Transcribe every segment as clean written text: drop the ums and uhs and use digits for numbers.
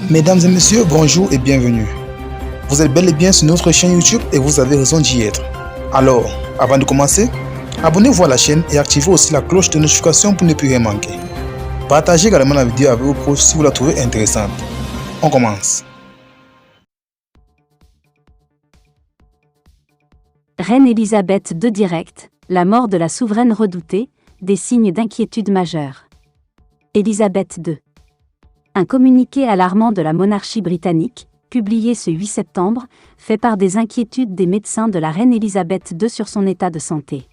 Mesdames et messieurs, bonjour et bienvenue. Vous êtes bel et bien sur notre chaîne YouTube et vous avez raison d'y être. Alors, avant de commencer, abonnez-vous à la chaîne et activez aussi la cloche de notification pour ne plus rien manquer. Partagez également la vidéo avec vos proches si vous la trouvez intéressante. On commence. Reine Elisabeth II direct, la mort de la souveraine redoutée, des signes d'inquiétude majeure. Elisabeth II. Un communiqué alarmant de la monarchie britannique, publié ce 8 septembre, fait part des inquiétudes des médecins de la reine Elisabeth II sur son état de santé.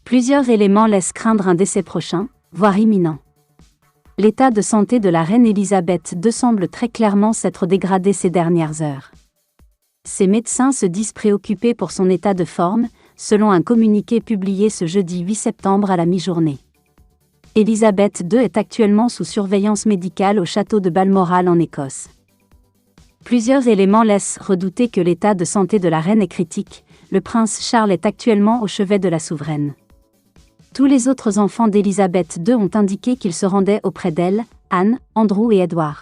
Plusieurs éléments laissent craindre un décès prochain, voire imminent. L'état de santé de la reine Elisabeth II semble très clairement s'être dégradé ces dernières heures. Ces médecins se disent préoccupés pour son état de forme, selon un communiqué publié ce jeudi 8 septembre à la mi-journée. Elisabeth II est actuellement sous surveillance médicale au château de Balmoral en Écosse. Plusieurs éléments laissent redouter que l'état de santé de la reine est critique. Le prince Charles est actuellement au chevet de la souveraine. Tous les autres enfants d'Elisabeth II ont indiqué qu'ils se rendaient auprès d'elle, Anne, Andrew et Edward.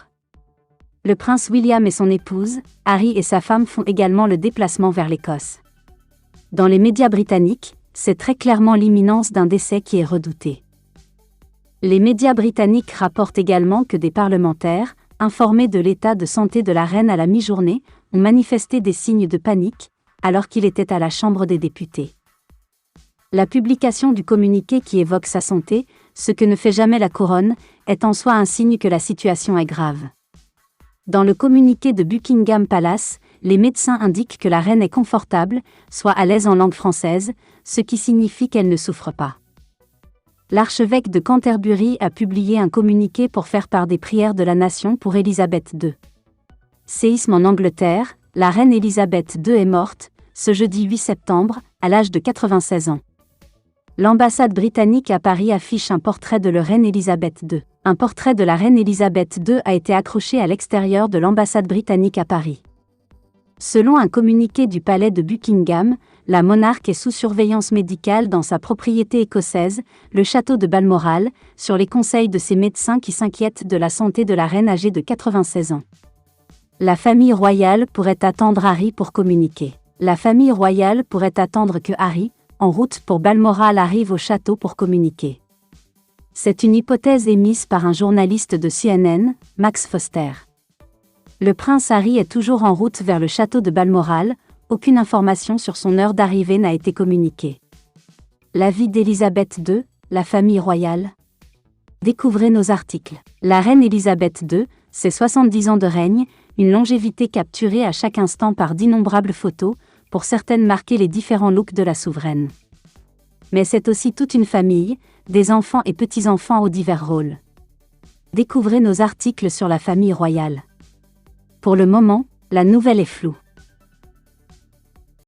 Le prince William et son épouse, Harry et sa femme font également le déplacement vers l'Écosse. Dans les médias britanniques, c'est très clairement l'imminence d'un décès qui est redouté. Les médias britanniques rapportent également que des parlementaires, informés de l'état de santé de la reine à la mi-journée, ont manifesté des signes de panique, alors qu'il était à la Chambre des députés. La publication du communiqué qui évoque sa santé, ce que ne fait jamais la couronne, est en soi un signe que la situation est grave. Dans le communiqué de Buckingham Palace, les médecins indiquent que la reine est confortable, soit à l'aise en langue française, ce qui signifie qu'elle ne souffre pas. L'archevêque de Canterbury a publié un communiqué pour faire part des prières de la nation pour Elisabeth II. Séisme en Angleterre, la reine Elisabeth II est morte, ce jeudi 8 septembre, à l'âge de 96 ans. L'ambassade britannique à Paris affiche un portrait de la reine Elisabeth II. Un portrait de la reine Elisabeth II a été accroché à l'extérieur de l'ambassade britannique à Paris. Selon un communiqué du palais de Buckingham, la monarque est sous surveillance médicale dans sa propriété écossaise, le château de Balmoral, sur les conseils de ses médecins qui s'inquiètent de la santé de la reine âgée de 96 ans. La famille royale pourrait attendre Harry pour communiquer. La famille royale pourrait attendre que Harry, en route pour Balmoral, arrive au château pour communiquer. C'est une hypothèse émise par un journaliste de CNN, Max Foster. Le prince Harry est toujours en route vers le château de Balmoral, aucune information sur son heure d'arrivée n'a été communiquée. La vie d'Elisabeth II, la famille royale. Découvrez nos articles. La reine Elisabeth II, ses 70 ans de règne, une longévité capturée à chaque instant par d'innombrables photos, pour certaines marquer les différents looks de la souveraine. Mais c'est aussi toute une famille, des enfants et petits-enfants aux divers rôles. Découvrez nos articles sur la famille royale. Pour le moment, la nouvelle est floue.